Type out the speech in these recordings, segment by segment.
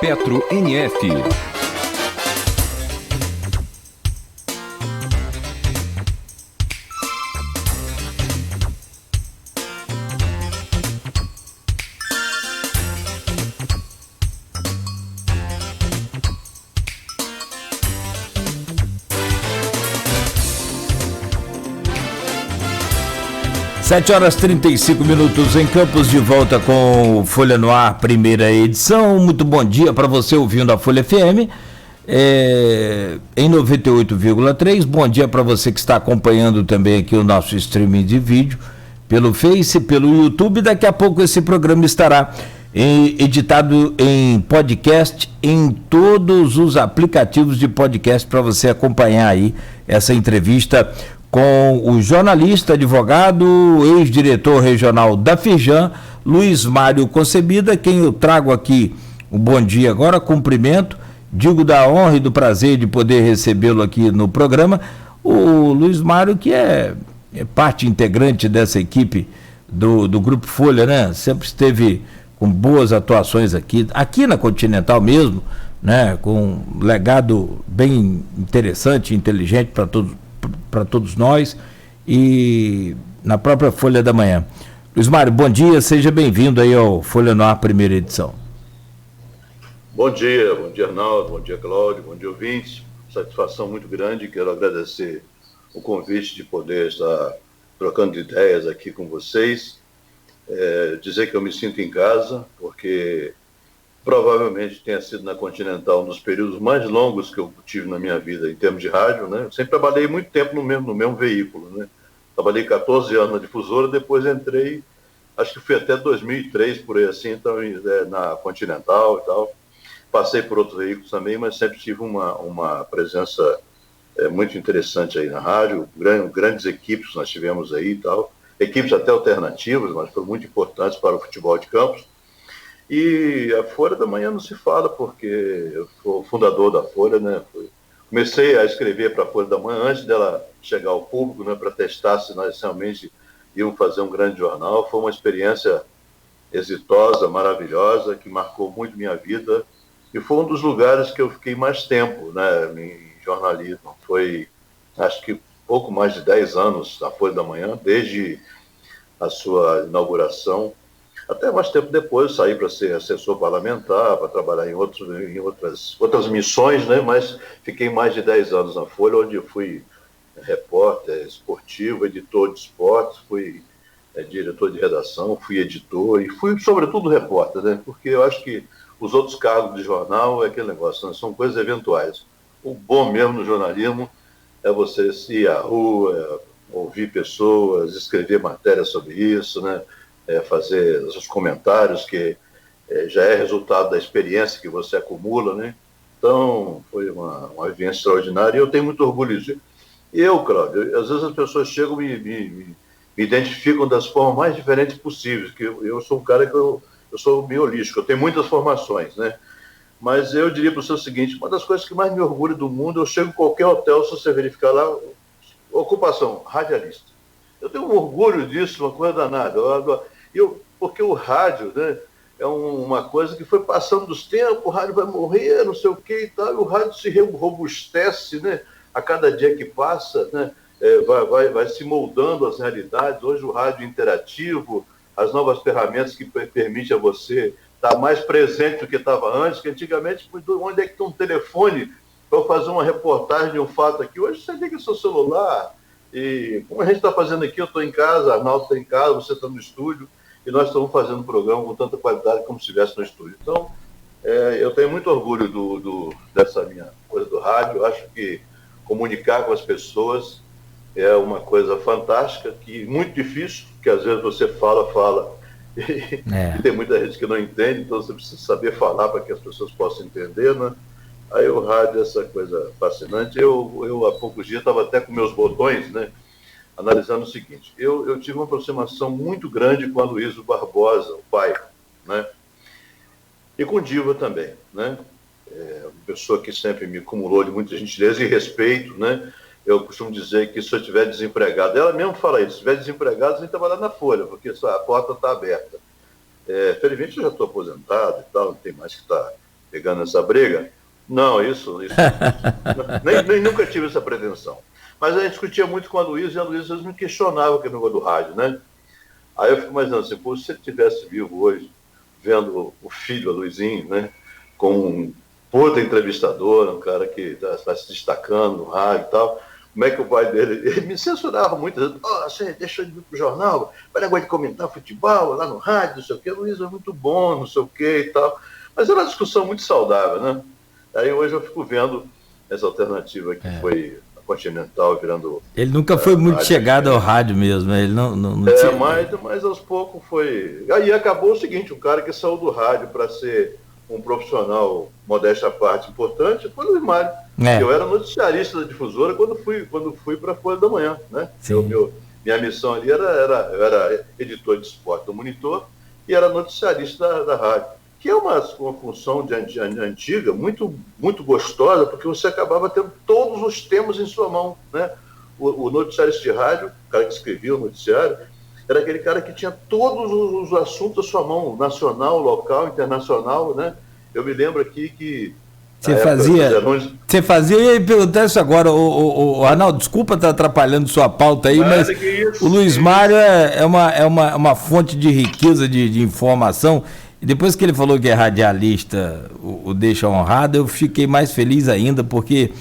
Petro NF. Sete horas 35 minutos em Campos, de volta com o Folha no Ar, primeira edição. Muito bom dia para você ouvindo a Folha FM em 98,3. Bom dia para você que está acompanhando também aqui o nosso streaming de vídeo pelo Face, pelo YouTube. Daqui a pouco esse programa estará editado em podcast em todos os aplicativos de podcast para você acompanhar aí essa entrevista com o jornalista, advogado, ex-diretor regional da Firjan, Luiz Mário Concebida, quem eu trago aqui o bom dia agora, cumprimento, digo da honra e do prazer de poder recebê-lo aqui no programa, o Luiz Mário, que é parte integrante dessa equipe do Grupo Folha, né? Sempre esteve com boas atuações aqui na Continental mesmo, né? Com um legado bem interessante, inteligente para todos nós e na própria Folha da Manhã. Luiz Mário, bom dia, seja bem-vindo aí ao Folha no Ar, primeira edição. Bom dia Arnaldo, bom dia Cláudio, bom dia ouvintes, satisfação muito grande, quero agradecer o convite de poder estar trocando ideias aqui com vocês, dizer que eu me sinto em casa, porque provavelmente tenha sido na Continental um dos períodos mais longos que eu tive na minha vida em termos de rádio, né? Eu sempre trabalhei muito tempo no mesmo veículo, né? Trabalhei 14 anos na difusora, depois entrei, acho que fui até 2003, por aí assim, então, na Continental e tal. Passei por outros veículos também, mas sempre tive uma presença muito interessante aí na rádio, grandes equipes nós tivemos aí e tal, equipes até alternativas, mas foram muito importantes para o futebol de campos. E a Folha da Manhã não se fala, porque eu sou fundador da Folha, né? Comecei a escrever para a Folha da Manhã antes dela chegar ao público, né? Para testar se nós realmente íamos fazer um grande jornal. Foi uma experiência exitosa, maravilhosa, que marcou muito minha vida. E foi um dos lugares que eu fiquei mais tempo, né? Em jornalismo. Foi, acho que pouco mais de 10 anos na Folha da Manhã, desde a sua inauguração. Até mais tempo depois saí para ser assessor parlamentar, para trabalhar em outras missões, né? Mas fiquei mais de 10 anos na Folha, onde eu fui repórter esportivo, editor de esportes, fui diretor de redação, fui editor e fui, sobretudo, repórter, né? Porque eu acho que os outros cargos de jornal é aquele negócio, né? São coisas eventuais. O bom mesmo no jornalismo é você ir à rua, ouvir pessoas, escrever matérias sobre isso, né? Fazer os comentários, que já é resultado da experiência que você acumula, né? Então, foi uma vivência extraordinária e eu tenho muito orgulho disso. E eu, Cláudio, às vezes as pessoas chegam e me identificam das formas mais diferentes possíveis, que eu sou um cara que eu sou meio holístico, eu tenho muitas formações, né? Mas eu diria para você o seguinte, uma das coisas que mais me orgulho do mundo, eu chego em qualquer hotel, se você verificar lá, ocupação, radialista. Eu tenho um orgulho disso, uma coisa danada. Porque o rádio, né, é uma coisa que foi passando dos tempos, o rádio vai morrer, não sei o que e tal, e o rádio se robustece, né, a cada dia que passa, né, vai se moldando as realidades. Hoje o rádio interativo, as novas ferramentas que permitem a você estar mais presente do que estava antes, que antigamente, onde é que tem um telefone para eu fazer uma reportagem de um fato aqui? Hoje você liga seu celular. E como a gente está fazendo aqui, eu estou em casa, Arnaldo está em casa, você está no estúdio, e nós estamos fazendo um programa com tanta qualidade como se estivesse no estúdio. Então, eu tenho muito orgulho dessa minha coisa do rádio. Eu acho que comunicar com as pessoas é uma coisa fantástica, que muito difícil, porque às vezes você fala, e tem muita gente que não entende, então você precisa saber falar para que as pessoas possam entender, né? Aí o rádio é essa coisa fascinante. Eu há poucos dias estava até com meus botões, né, analisando o seguinte. Eu tive uma aproximação muito grande com a Aloysio Barbosa, o pai, né, e com Diva também, né, uma pessoa que sempre me acumulou de muita gentileza e respeito, né. Eu costumo dizer que se eu estiver desempregado, ela mesmo fala isso, se estiver desempregado, você tem que trabalhar na Folha, porque a porta está aberta. Felizmente eu já estou aposentado e tal, não tem mais que estar pegando essa briga. Não, isso nem nunca tive essa pretensão. Mas a gente discutia muito com a Luísa, e a Luísa me questionava aquele negócio do rádio, né? Aí eu fico imaginando assim, pô, se ele estivesse vivo hoje, vendo o filho, a Luizinho, né, com um puta entrevistador, um cara que está se destacando no rádio e tal, como é que o pai dele, ele me censurava muito, dizendo, você deixa de ir pro jornal, vai negócio de comentar futebol lá no rádio, não sei o quê, Luiz é muito bom, não sei o quê e tal. Mas era uma discussão muito saudável, né? Aí hoje eu fico vendo essa alternativa que foi a Continental virando... Ele nunca foi muito chegado ao rádio mesmo, ele não tinha... mas aos poucos foi... Aí acabou o seguinte, o cara que saiu do rádio para ser um profissional, modéstia à parte, importante, foi o Luiz Mário. Eu era noticiarista da difusora quando fui para a Folha da Manhã, né? Minha missão ali eu era editor de esporte do Monitor e era noticiarista da rádio, que é uma função de antiga, muito, muito gostosa, porque você acabava tendo todos os temas em sua mão, né? O noticiarista de rádio, o cara que escrevia o noticiário, era aquele cara que tinha todos os assuntos à sua mão, nacional, local, internacional, né? Eu me lembro aqui que... Você fazia, eu ia perguntar isso agora, o Arnaldo, desculpa estar atrapalhando sua pauta aí, mas o Luiz Mário é uma fonte de riqueza de informação, e depois que ele falou que é radialista, o deixa honrado, eu fiquei mais feliz ainda, porque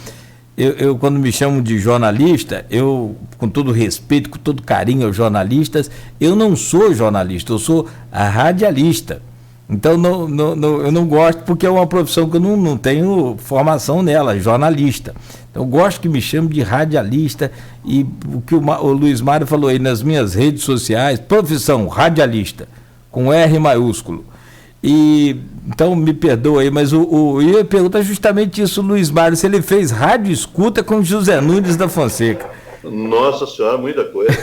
eu quando me chamo de jornalista, eu, com todo respeito, com todo carinho aos jornalistas, eu não sou jornalista, eu sou radialista. Então, eu não gosto porque é uma profissão que eu não tenho formação nela, jornalista. Então, eu gosto que me chame de radialista, e o que o Luiz Mário falou aí nas minhas redes sociais, profissão radialista, com R maiúsculo. E, então, me perdoa aí, mas eu ia perguntar justamente isso, Luiz Mário, se ele fez rádio escuta com José Nunes da Fonseca. Nossa Senhora, muita coisa.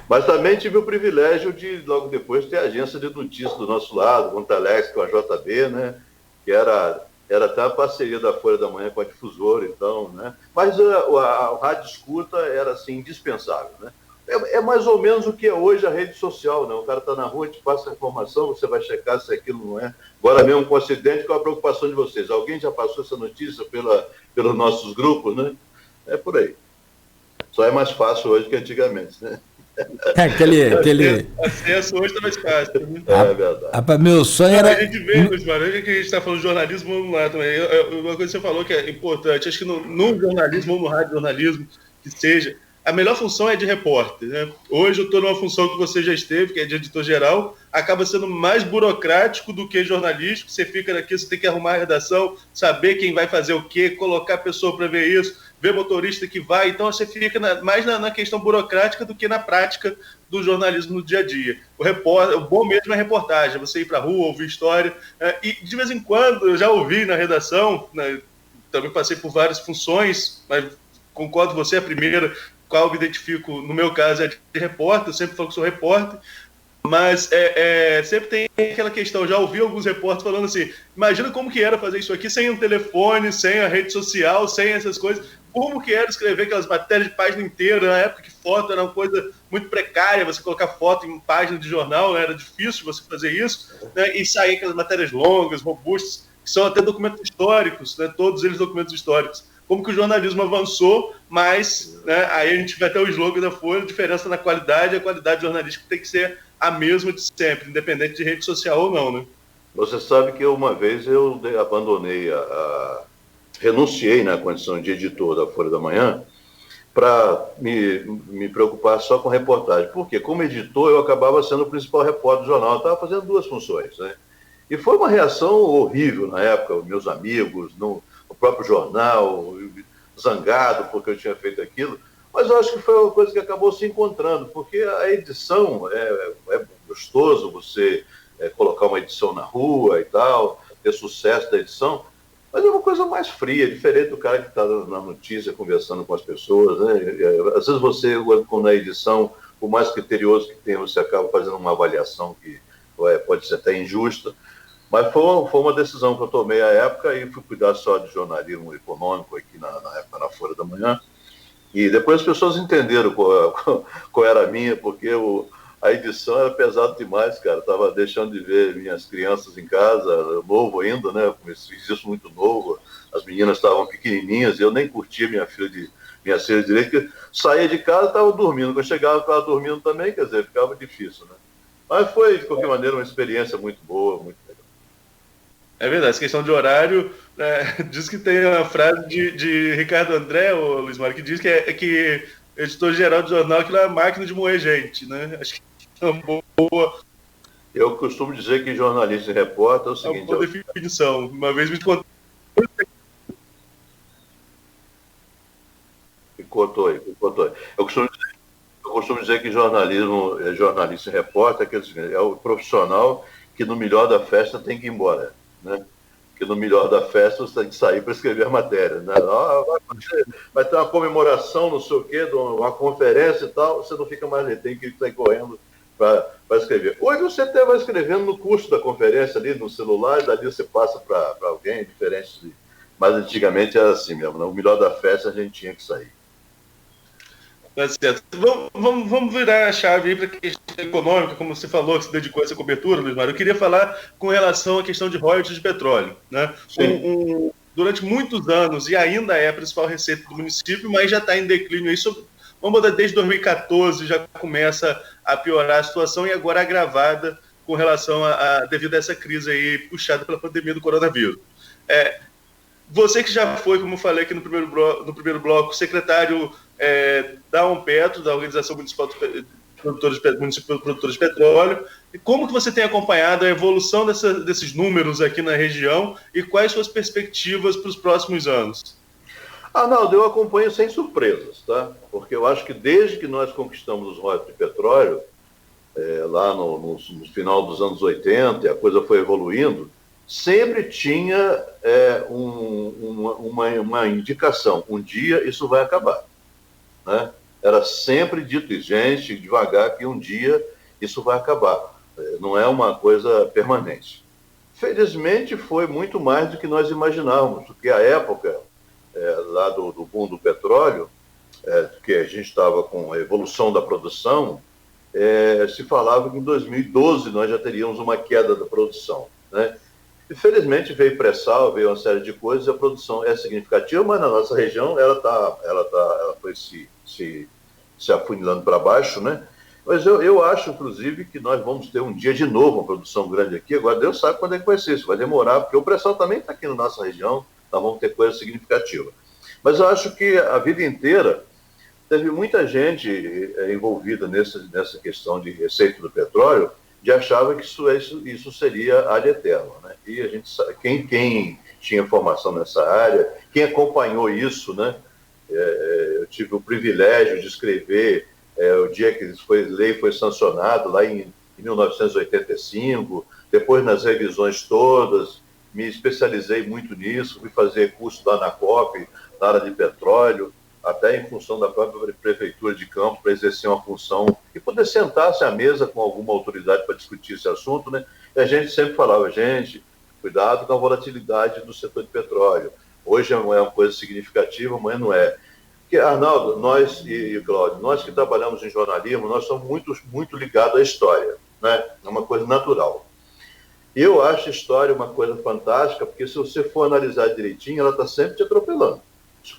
Mas também tive o privilégio de, logo depois, ter a agência de notícias do nosso lado, com o Telex, com a JB, né? Que era até a parceria da Folha da Manhã com a difusora, então, né? Mas a rádio escuta era, assim, indispensável, né? É mais ou menos o que é hoje a rede social, né? O cara está na rua, te passa a informação, você vai checar se aquilo não é. Agora mesmo com o acidente, qual a preocupação de vocês? Alguém já passou essa notícia pelos nossos grupos, né? É por aí. Só é mais fácil hoje que antigamente, né? Acesso hoje está mais fácil. Né? É verdade. Meu sonho era... A gente vê, Luiz Mário, que a gente está falando de jornalismo, vamos lá também. Uma coisa que você falou que é importante, acho que no jornalismo ou no rádio jornalismo, que seja, a melhor função é de repórter, né? Hoje eu estou numa função que você já esteve, que é de editor-geral, acaba sendo mais burocrático do que jornalístico. Você fica aqui, você tem que arrumar a redação, saber quem vai fazer o quê, colocar a pessoa para ver isso, ver motorista que vai. Então você fica mais na questão burocrática do que na prática do jornalismo no dia a dia. O bom mesmo é a reportagem, você ir para a rua, ouvir história. E de vez em quando eu já ouvi na redação, né, também passei por várias funções, mas concordo com você, a primeira, qual eu me identifico, no meu caso, é de repórter, eu sempre falo que sou repórter, mas sempre tem aquela questão, já ouvi alguns repórteres falando assim, imagina como que era fazer isso aqui sem um telefone, sem a rede social, sem essas coisas, como que era escrever aquelas matérias de página inteira, na época que foto era uma coisa muito precária, você colocar foto em página de jornal, né, era difícil você fazer isso, né, e sair aquelas matérias longas, robustas, que são até documentos históricos, né, todos eles documentos históricos. Como que o jornalismo avançou, mas, né, aí a gente vai ter o slogan da Folha, diferença na qualidade, a qualidade jornalística tem que ser a mesma de sempre, independente de rede social ou não, né? Você sabe que uma vez eu abandonei, renunciei na condição de editor da Folha da Manhã para me preocupar só com reportagem. Porque, como editor, eu acabava sendo o principal repórter do jornal, eu estava fazendo duas funções, né? E foi uma reação horrível na época, meus amigos, o próprio jornal, zangado porque eu tinha feito aquilo, mas eu acho que foi uma coisa que acabou se encontrando, porque a edição é gostoso você colocar uma edição na rua e tal, ter sucesso da edição, mas é uma coisa mais fria, diferente do cara que está na notícia conversando com as pessoas, né? Às vezes você, quando na edição, por mais criterioso que tenha, você acaba fazendo uma avaliação que pode ser até injusta. Mas foi uma decisão que eu tomei à época e fui cuidar só de jornalismo econômico aqui na época na Folha da Manhã. E depois as pessoas entenderam qual era a minha, porque a edição era pesada demais, cara. Tava deixando de ver minhas crianças em casa, novo ainda, né? Fiz isso muito novo. As meninas estavam pequenininhas e eu nem curtia minha filha direito, porque saía de casa e estava dormindo. Quando eu chegava, estava dormindo também, quer dizer, ficava difícil, né? Mas foi, de qualquer maneira, uma experiência muito boa, muito legal. É verdade, essa questão de horário, diz que tem uma frase de Ricardo André, o Luiz Mário, que diz que editor-geral de jornal que é uma máquina de moer gente, né? Acho que é uma boa... Eu costumo dizer que jornalista e repórter é o seguinte... É uma boa definição. Uma vez me contou... Me cortou aí. Eu costumo dizer que jornalista e repórter é o profissional que no melhor da festa tem que ir embora, né? Que no melhor da festa você tem que sair para escrever a matéria, né? Vai ter uma comemoração, não sei o quê, uma conferência e tal, você não fica mais ali, tem que sair correndo para escrever. Hoje você até vai escrevendo no curso da conferência ali, no celular, e dali você passa para alguém, diferente mas antigamente era assim mesmo, né? O melhor da festa a gente tinha que sair. Tá certo. Vamos virar a chave aí para a questão econômica, como você falou, que se dedicou a essa cobertura, Luiz Mário. Eu queria falar com relação à questão de royalties de petróleo, né? Durante muitos anos, e ainda é a principal receita do município, mas já está em declínio. Vamos botar desde 2014, já começa a piorar a situação e agora agravada com relação devido a essa crise aí puxada pela pandemia do coronavírus. Você que já foi, como eu falei aqui no primeiro bloco, secretário da Unpetro, da Organização Municipal de Produtores de Petróleo, e como que você tem acompanhado a evolução desses números aqui na região e quais suas perspectivas para os próximos anos? Arnaldo, eu acompanho sem surpresas, tá? Porque eu acho que desde que nós conquistamos os royalties de petróleo, lá no final dos anos 80, e a coisa foi evoluindo, sempre tinha uma indicação, um dia isso vai acabar, né? Era sempre dito, e gente, devagar, que um dia isso vai acabar, não é uma coisa permanente. Felizmente foi muito mais do que nós imaginávamos, porque a época lá do boom do petróleo, que a gente estava com a evolução da produção, se falava que em 2012 nós já teríamos uma queda da produção, né? Infelizmente veio pré-sal, veio uma série de coisas, a produção é significativa, mas na nossa região ela foi se afunilando para baixo, né? Mas eu acho, inclusive, que nós vamos ter um dia de novo uma produção grande aqui. Agora Deus sabe quando é que vai ser, isso vai demorar, porque o pré-sal também está aqui na nossa região, nós vamos ter coisa significativa. Mas eu acho que a vida inteira teve muita gente envolvida nessa questão de receita do petróleo, de achava que isso seria ad eterno, né? E a gente sabe, quem tinha formação nessa área, quem acompanhou isso, né? Eu tive o privilégio de escrever o dia que a lei foi sancionada, lá em 1985, depois nas revisões todas, me especializei muito nisso, fui fazer curso lá na COP, na área de petróleo, até em função da própria prefeitura de Campos, para exercer uma função e poder sentar-se à mesa com alguma autoridade para discutir esse assunto, né? E a gente sempre falava, gente, cuidado com a volatilidade do setor de petróleo. Hoje é uma coisa significativa, amanhã não é. Porque, Arnaldo, nós e Cláudio, nós que trabalhamos em jornalismo, nós somos muito ligados à história, né? É uma coisa natural. Eu acho a história uma coisa fantástica, porque se você for analisar direitinho, ela está sempre te atropelando,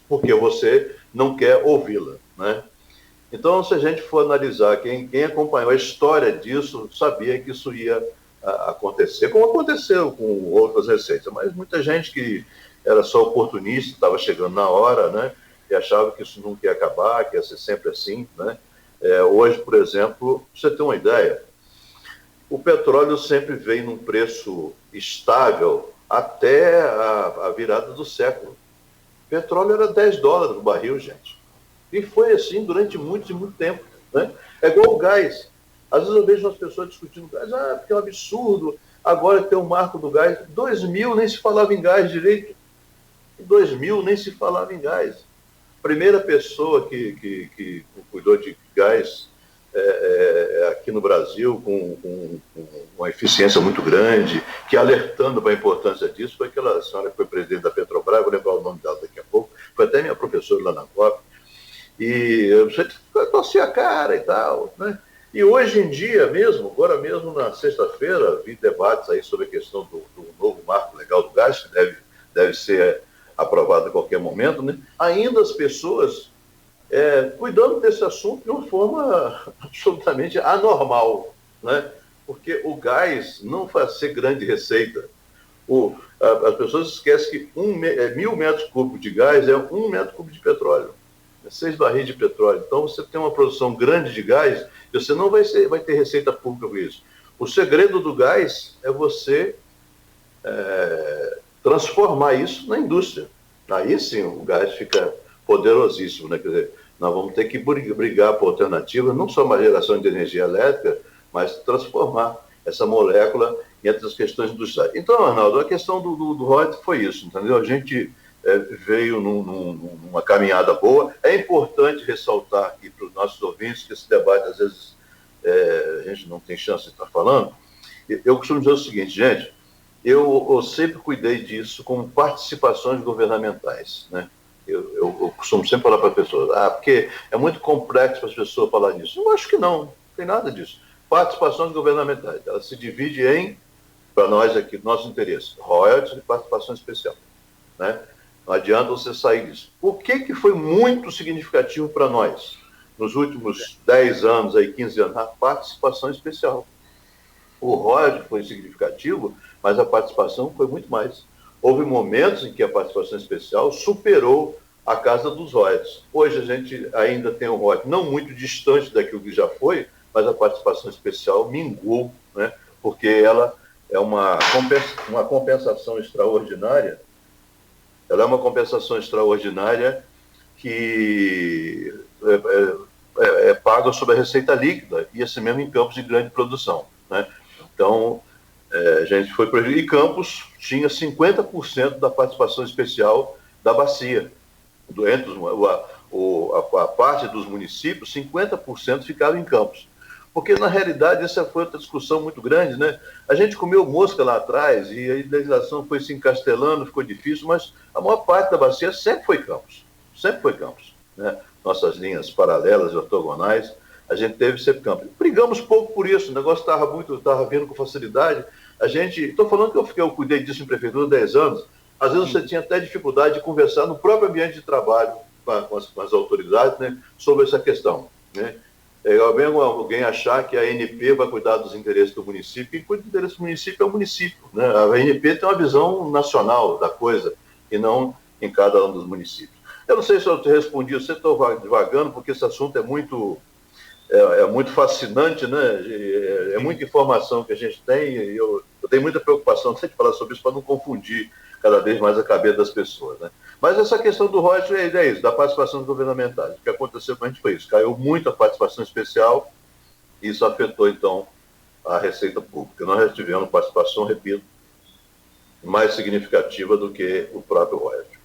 porque você não quer ouvi-la, né? Então, se a gente for analisar, quem acompanhou a história disso, sabia que isso ia acontecer, como aconteceu com outras receitas, mas muita gente que era só oportunista, estava chegando na hora, né? E achava que isso nunca ia acabar, que ia ser sempre assim, né? Hoje, por exemplo, pra você ter uma ideia, o petróleo sempre veio num preço estável até a virada do século. O petróleo era $10 o barril, gente. E foi assim durante muito tempo, né? É igual o gás. Às vezes eu vejo as pessoas discutindo gás, porque é um absurdo, agora tem o marco do gás. 2000 nem se falava em gás direito. Em 2000 nem se falava em gás. A primeira pessoa que cuidou de gás aqui no Brasil, com uma eficiência muito grande, que alertando para a importância disso, foi aquela senhora que foi presidente da Petrobras, vou lembrar o nome dela daqui a pouco, foi até minha professora lá na COP, e você torcia a cara e tal, né? E hoje em dia mesmo, agora mesmo na sexta-feira, vi debates aí sobre a questão do novo marco legal do gás, que deve ser aprovado a qualquer momento, né? Ainda as pessoas cuidando desse assunto de uma forma absolutamente anormal, né? Porque o gás não faz ser grande receita. As pessoas esquecem que 1.000 metros cúbicos de gás é 1 metro cúbico de petróleo. 6 barris de petróleo. Então, você tem uma produção grande de gás e você não vai ter receita pública com isso. O segredo do gás é você transformar isso na indústria. Aí sim o gás fica poderosíssimo, né? Quer dizer, nós vamos ter que brigar por alternativas, não só uma geração de energia elétrica, mas transformar essa molécula em outras questões industriais. Então, Arnaldo, a questão do royalties foi isso, entendeu? A gente veio numa caminhada boa. É importante ressaltar aqui para os nossos ouvintes que esse debate, às vezes, a gente não tem chance de estar falando. Eu costumo dizer o seguinte, gente, eu sempre cuidei disso com participações governamentais, né? Eu costumo sempre falar para as pessoas, porque é muito complexo para as pessoas falar disso. Eu acho que não tem nada disso. Participações governamentais, ela se divide em, para nós aqui, nosso interesse, royalties e participação especial, né? Não adianta você sair disso. O que foi muito significativo para nós nos últimos 10 anos, 15 anos? A participação especial. O royalties foi significativo, mas a participação foi muito mais. Houve momentos em que a participação especial superou a casa dos royalties. Hoje a gente ainda tem um royalties não muito distante daquilo que já foi, mas a participação especial minguou, né? Porque ela é uma compensação extraordinária. Ela é uma compensação extraordinária que é paga sobre a receita líquida, e assim mesmo em campos de grande produção, né? Então, a gente foi para e Campos tinha 50% da participação especial da bacia. Entre a parte dos municípios, 50% ficava em Campos. Porque, na realidade, essa foi outra discussão muito grande, né? A gente comeu mosca lá atrás e a legislação foi se encastelando, ficou difícil, mas a maior parte da bacia sempre foi Campos. Sempre foi Campos, né? Nossas linhas paralelas e ortogonais, a gente teve sempre Campos. Brigamos pouco por isso, o negócio estava vindo com facilidade. Estou falando que eu cuidei disso em prefeitura há 10 anos, às vezes você tinha até dificuldade de conversar no próprio ambiente de trabalho com as autoridades, né, sobre essa questão, né? Alguém achar que a ANP vai cuidar dos interesses do município, e cuida dos interesses do município é o município, né? A ANP tem uma visão nacional da coisa, e não em cada um dos municípios. Eu não sei se eu te respondi, você está divagando, porque esse assunto é muito fascinante, né? É muita informação que a gente tem, e eu tenho muita preocupação de falar sobre isso para não confundir cada vez mais a cabeça das pessoas, né? Mas essa questão do royalties é isso, da participação governamental. O que aconteceu com a gente foi isso, caiu muito a participação especial, e isso afetou, então, a receita pública. Nós já tivemos participação, repito, mais significativa do que o próprio royalties.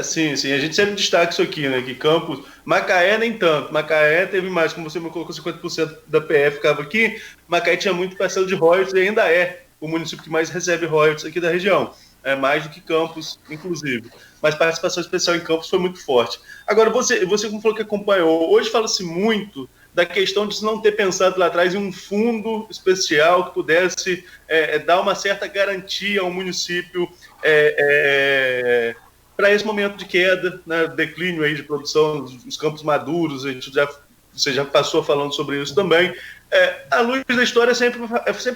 Sim, a gente sempre destaca isso aqui, né? Que Campos, Macaé nem tanto. Macaé teve mais, como você me colocou, 50% da PF ficava aqui. Macaé tinha muito parcela de royalties e ainda é o município que mais recebe royalties aqui da região. É mais do que Campos, inclusive. Mas participação especial em Campos foi muito forte. Agora, você como falou que acompanhou, hoje fala-se muito da questão de se não ter pensado lá atrás em um fundo especial que pudesse dar uma certa garantia ao município para esse momento de queda, né, declínio aí de produção, os campos maduros, você já passou falando sobre isso também. À luz da história é sempre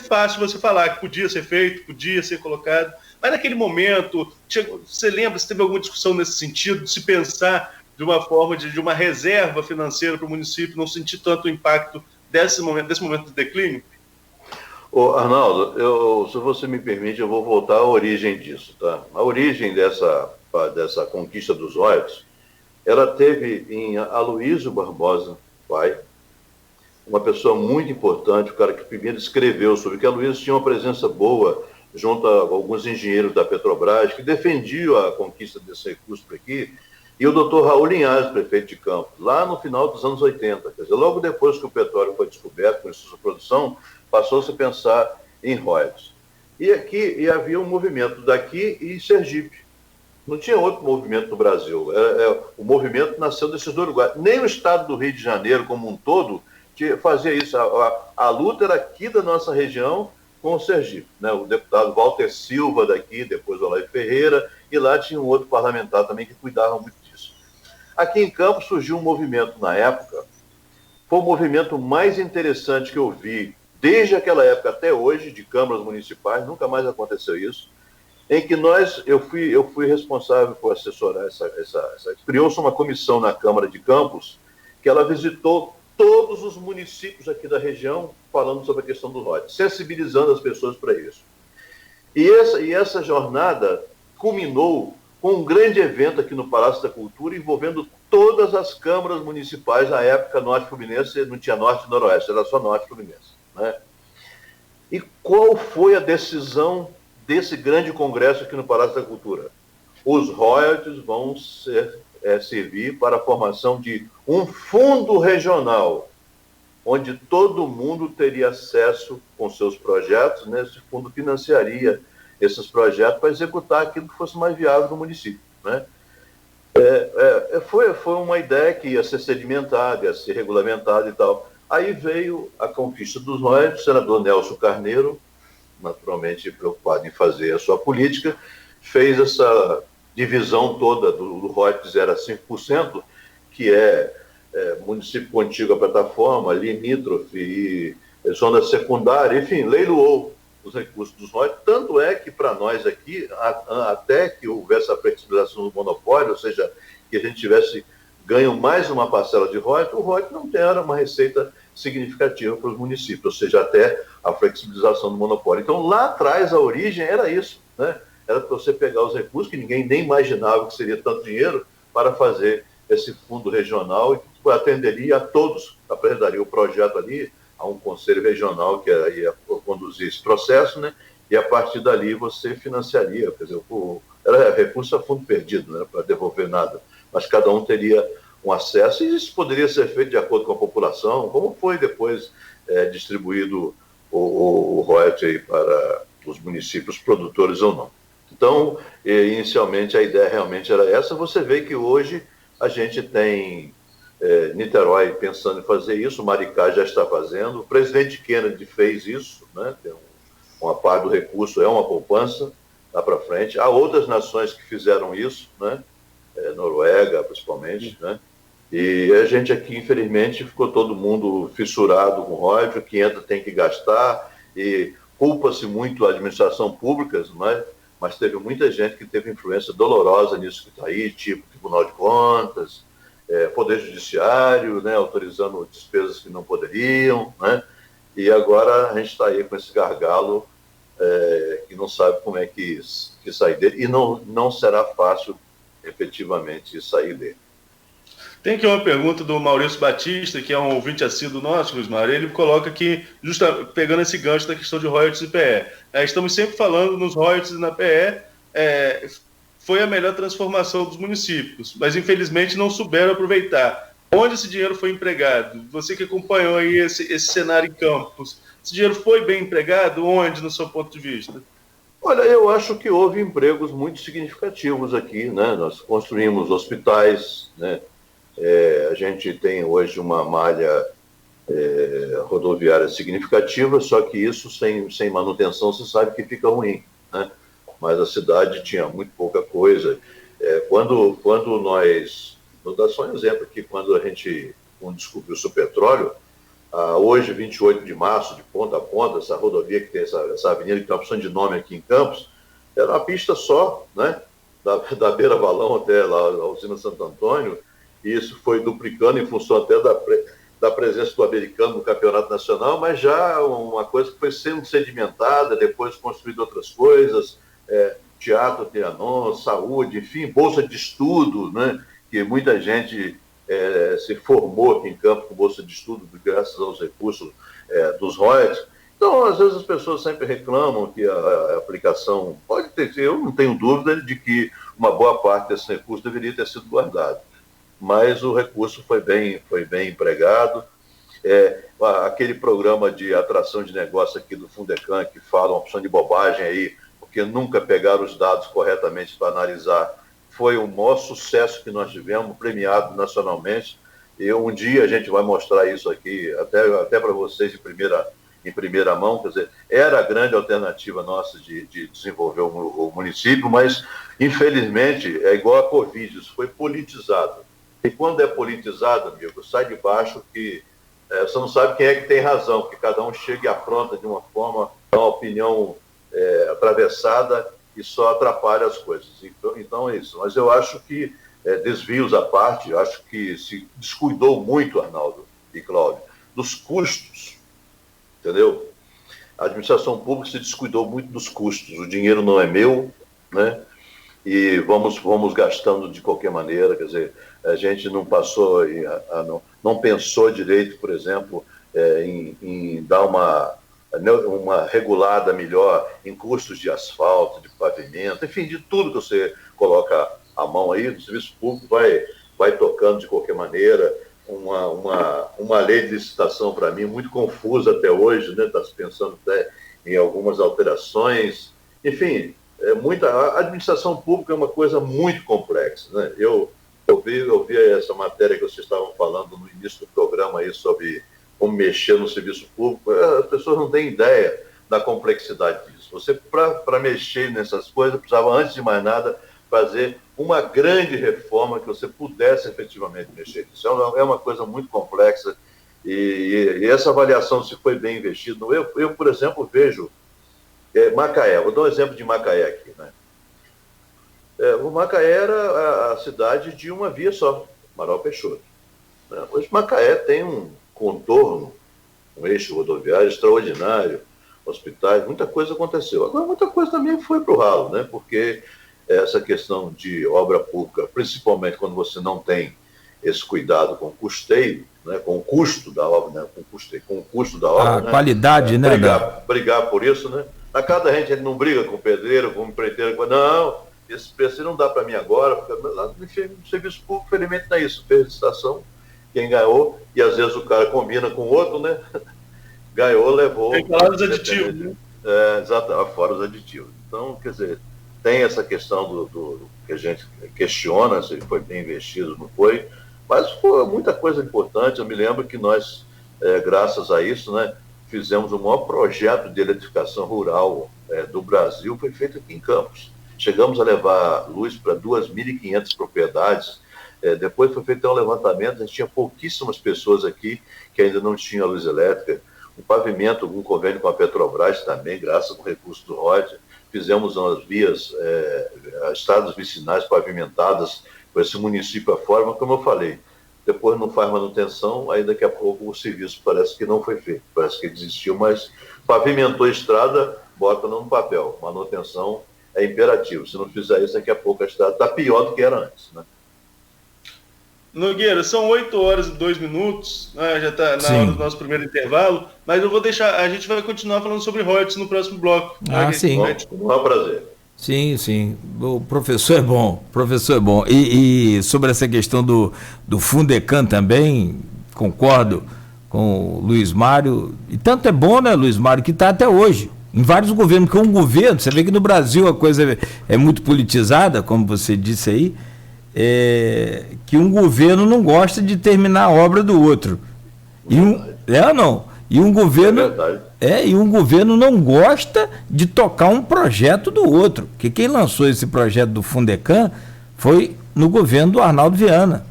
fácil você falar que podia ser feito, podia ser colocado, mas naquele momento, você lembra, se teve alguma discussão nesse sentido, de se pensar de uma forma de uma reserva financeira para o município não sentir tanto o impacto desse momento de declínio? Arnaldo, se você me permite, eu vou voltar à origem disso, tá? A origem dessa conquista dos royalties, ela teve em Aloysio Barbosa, pai, uma pessoa muito importante, o cara que primeiro escreveu sobre que Aloysio tinha uma presença boa junto a alguns engenheiros da Petrobras que defendiam a conquista desse recurso por aqui, e o doutor Raul Linhares, prefeito de Campos, lá no final dos anos 80, quer dizer, logo depois que o petróleo foi descoberto com sua produção, passou-se a pensar em royalties. E havia um movimento daqui e Sergipe. Não tinha outro movimento no Brasil. O movimento nasceu desses dois lugares. Nem o estado do Rio de Janeiro como um todo fazia isso. A luta era aqui da nossa região com o Sergipe, né? O deputado Walter Silva daqui, depois o Olay Ferreira, e lá tinha um outro parlamentar também que cuidava muito disso. Aqui em Campos surgiu um movimento na época, foi o movimento mais interessante que eu vi desde aquela época até hoje, de câmaras municipais, nunca mais aconteceu isso, em que eu fui responsável por assessorar criou-se uma comissão na Câmara de Campos, que ela visitou todos os municípios aqui da região, falando sobre a questão do royalties, sensibilizando as pessoas para isso. E essa jornada culminou com um grande evento aqui no Palácio da Cultura, envolvendo todas as câmaras municipais. Na época, Norte Fluminense não tinha Norte e Noroeste, era só Norte Fluminense, né? E qual foi a decisão desse grande congresso aqui no Palácio da Cultura? Os royalties vão servir para a formação de um fundo regional, onde todo mundo teria acesso com seus projetos, né? Esse fundo financiaria esses projetos para executar aquilo que fosse mais viável no município, né? Foi uma ideia que ia ser sedimentada, ia ser regulamentada e tal. Aí veio a conquista dos royalties, o senador Nelson Carneiro, naturalmente preocupado em fazer a sua política, fez essa divisão toda do royalties, era 5%, que município contíguo à plataforma, limítrofe e zona secundária, enfim, leiloou os recursos dos royalties. Tanto é que para nós aqui, até que houvesse a flexibilização do monopólio, ou seja, que a gente tivesse ganho mais uma parcela de royalties, o royalties não era uma receita significativa para os municípios, ou seja, até a flexibilização do monopólio. Então, lá atrás, a origem era isso, né? Era para você pegar os recursos, que ninguém nem imaginava que seria tanto dinheiro, para fazer esse fundo regional, e que atenderia a todos, apresentaria o projeto ali a um conselho regional que ia conduzir esse processo, né? E a partir dali você financiaria, quer dizer, era recurso a fundo perdido, não era para devolver nada, mas cada um teria um acesso, e isso poderia ser feito de acordo com a população, como foi depois distribuído o royalty para os municípios produtores ou não. Então, inicialmente a ideia realmente era essa. Você vê que hoje a gente tem Niterói pensando em fazer isso, Maricá já está fazendo, o presidente Kennedy fez isso, né? Tem uma parte do recurso, é uma poupança, lá para frente. Há outras nações que fizeram isso, né? Noruega, principalmente, né? E a gente aqui, infelizmente, ficou todo mundo fissurado com royalties, que entra tem que gastar, e culpa-se muito a administração pública, mas teve muita gente que teve influência dolorosa nisso que está aí, tipo Tribunal de Contas, Poder Judiciário, né, autorizando despesas que não poderiam, né? E agora a gente está aí com esse gargalo que não sabe como é que sair dele, e não será fácil efetivamente sair dele. Tem aqui uma pergunta do Maurício Batista, que é um ouvinte assíduo nosso, Luiz Mário. Ele coloca aqui, pegando esse gancho da questão de royalties e PE. Estamos sempre falando nos royalties e na PE, foi a melhor transformação dos municípios, mas infelizmente não souberam aproveitar. Onde esse dinheiro foi empregado? Você que acompanhou aí esse cenário em Campos, esse dinheiro foi bem empregado? Onde, no seu ponto de vista? Olha, eu acho que houve empregos muito significativos aqui, né? Nós construímos hospitais, né? A gente tem hoje uma malha rodoviária significativa, só que isso sem manutenção você sabe que fica ruim, né? Mas a cidade tinha muito pouca coisa. Quando nós... Vou dar só um exemplo aqui, quando descobriu-se o petróleo, hoje, 28 de março, de ponta a ponta, essa rodovia que tem essa avenida que tem uma opção de nome aqui em Campos, era uma pista só, né? Da Beira Valão até lá, a usina Santo Antônio, e isso foi duplicando em função até da presença do americano no campeonato nacional, mas já uma coisa que foi sendo sedimentada, depois construído outras coisas, Teatro Trianon, saúde, enfim, bolsa de estudo, né? Que muita gente se formou aqui em Campos com bolsa de estudo graças aos recursos dos royalties. Então, às vezes as pessoas sempre reclamam que a aplicação pode ter, eu não tenho dúvida de que uma boa parte desse recurso deveria ter sido guardado, mas o recurso foi bem empregado. Aquele programa de atração de negócio aqui do Fundecam, que fala uma opção de bobagem aí, porque nunca pegaram os dados corretamente para analisar, foi o maior sucesso que nós tivemos, premiado nacionalmente. E um dia a gente vai mostrar isso aqui, até para vocês em primeira mão, quer dizer, era a grande alternativa nossa de desenvolver o município, mas, infelizmente, é igual a Covid, isso foi politizado. E quando é politizado, amigo, sai de baixo que você não sabe quem é que tem razão, porque cada um chega e apronta de uma forma, uma opinião atravessada e só atrapalha as coisas. Então é isso. Mas eu acho que, desvios à parte, eu acho que se descuidou muito, Arnaldo e Cláudio, dos custos, entendeu? A administração pública se descuidou muito dos custos. O dinheiro não é meu, né? E vamos gastando de qualquer maneira, quer dizer, a gente não passou, não pensou direito, por exemplo, em dar uma regulada melhor em custos de asfalto, de pavimento, enfim, de tudo que você coloca a mão aí, o serviço público vai tocando de qualquer maneira. Uma lei de licitação, para mim, muito confusa até hoje, né? Está se pensando até em algumas alterações, enfim, a administração pública é uma coisa muito complexa, né? Eu vi essa matéria que vocês estavam falando no início do programa aí sobre como mexer no serviço público. As pessoas não têm ideia da complexidade disso. Você, para mexer nessas coisas, precisava, antes de mais nada, fazer uma grande reforma que você pudesse efetivamente mexer. Isso é uma coisa muito complexa e essa avaliação se foi bem investido. Eu, por exemplo, vejo Macaé. Vou dar um exemplo de Macaé aqui, né? O Macaé era a cidade de uma via só, Amaral Peixoto. Hoje Macaé tem um contorno, um eixo rodoviário extraordinário, hospitais, muita coisa aconteceu. Agora, muita coisa também foi para o ralo, né? Porque essa questão de obra pública, principalmente quando você não tem esse cuidado com o custeio, né? Com o custo da obra, né? Com o custo da obra. A qualidade, né? Brigar por isso, né? Na casa da gente, ele não briga com o pedreiro, com o empreiteiro, não, esse preço não dá para mim agora, porque no serviço público, felizmente, não é isso. Fez licitação, quem ganhou, e às vezes o cara combina com o outro, né? Ganhou, levou. Tem fora os aditivos, né? Exato, fora os aditivos. Então, quer dizer, tem essa questão do que a gente questiona se foi bem investido, não foi, mas foi muita coisa importante. Eu me lembro que nós, graças a isso, né, fizemos o maior projeto de eletrificação rural do Brasil, foi feito aqui em Campos. Chegamos a levar luz para 2.500 propriedades. Depois foi feito um levantamento, a gente tinha pouquíssimas pessoas aqui que ainda não tinham luz elétrica. Um pavimento, um convênio com a Petrobras também, graças ao recurso do ROD. Fizemos umas vias, estradas vicinais pavimentadas para esse município afora, mas como eu falei, depois não faz manutenção, aí daqui a pouco o serviço parece que não foi feito, parece que desistiu, mas pavimentou a estrada, bota no papel. Manutenção é imperativo. Se não fizer isso, daqui a pouco a estrada está pior do que era antes, né? Nogueira, são 8h02, né? Já está na hora do nosso primeiro intervalo, mas eu vou deixar, a gente vai continuar falando sobre royalties no próximo bloco. Sim. Um prazer. Sim. O professor é bom, E sobre essa questão do Fundecam também, concordo com o Luiz Mário, e tanto é bom, né, Luiz Mário, que está até hoje, em vários governos, porque um governo, você vê que no Brasil a coisa é muito politizada, como você disse aí, que um governo não gosta de terminar a obra do outro. E um governo não gosta de tocar um projeto do outro. Porque quem lançou esse projeto do Fundecam foi no governo do Arnaldo Viana.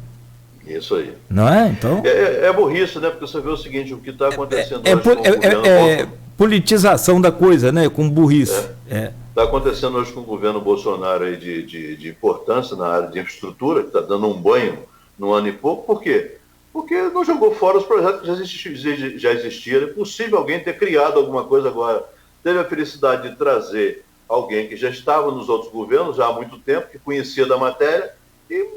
Isso aí. Não é? Então... É burrice, né? Porque você vê o seguinte, o que está acontecendo hoje politização da coisa, né? Com burrice. Está acontecendo hoje com o governo Bolsonaro aí de importância na área de infraestrutura, que está dando um banho no ano e pouco. Por quê? Porque não jogou fora os projetos que já existiam. É possível alguém ter criado alguma coisa agora. Teve a felicidade de trazer alguém que já estava nos outros governos já há muito tempo, que conhecia da matéria, e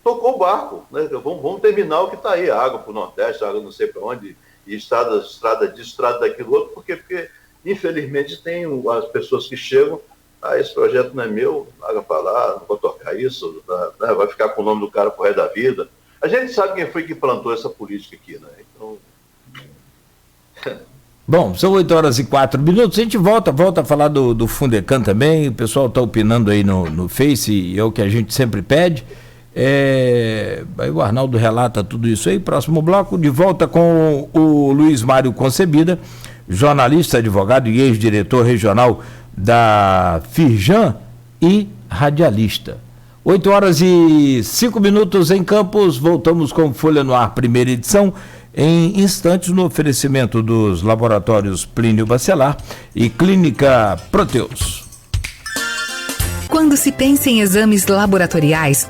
tocou o barco, né? Vamos terminar o que está aí, água para o Nordeste, água não sei para onde, e estrada disso, estrada daquilo outro, porque infelizmente tem as pessoas que chegam, esse projeto não é meu, paga para lá, não vou tocar isso, né? Vai ficar com o nome do cara pro resto da vida. A gente sabe quem foi que plantou essa política aqui, né? Então... Bom, são 8h04, a gente volta a falar do Fundecam também, o pessoal está opinando aí no Face, e é o que a gente sempre pede, Aí o Arnaldo relata tudo isso aí. Próximo bloco, de volta com o Luiz Mário Concebida, jornalista, advogado e ex-diretor regional da Firjan e radialista. 8h05 em Campos. Voltamos com Folha no Ar, primeira edição, em instantes, no oferecimento dos laboratórios Plínio Bacelar e Clínica Proteus. Quando se pensa em exames laboratoriais,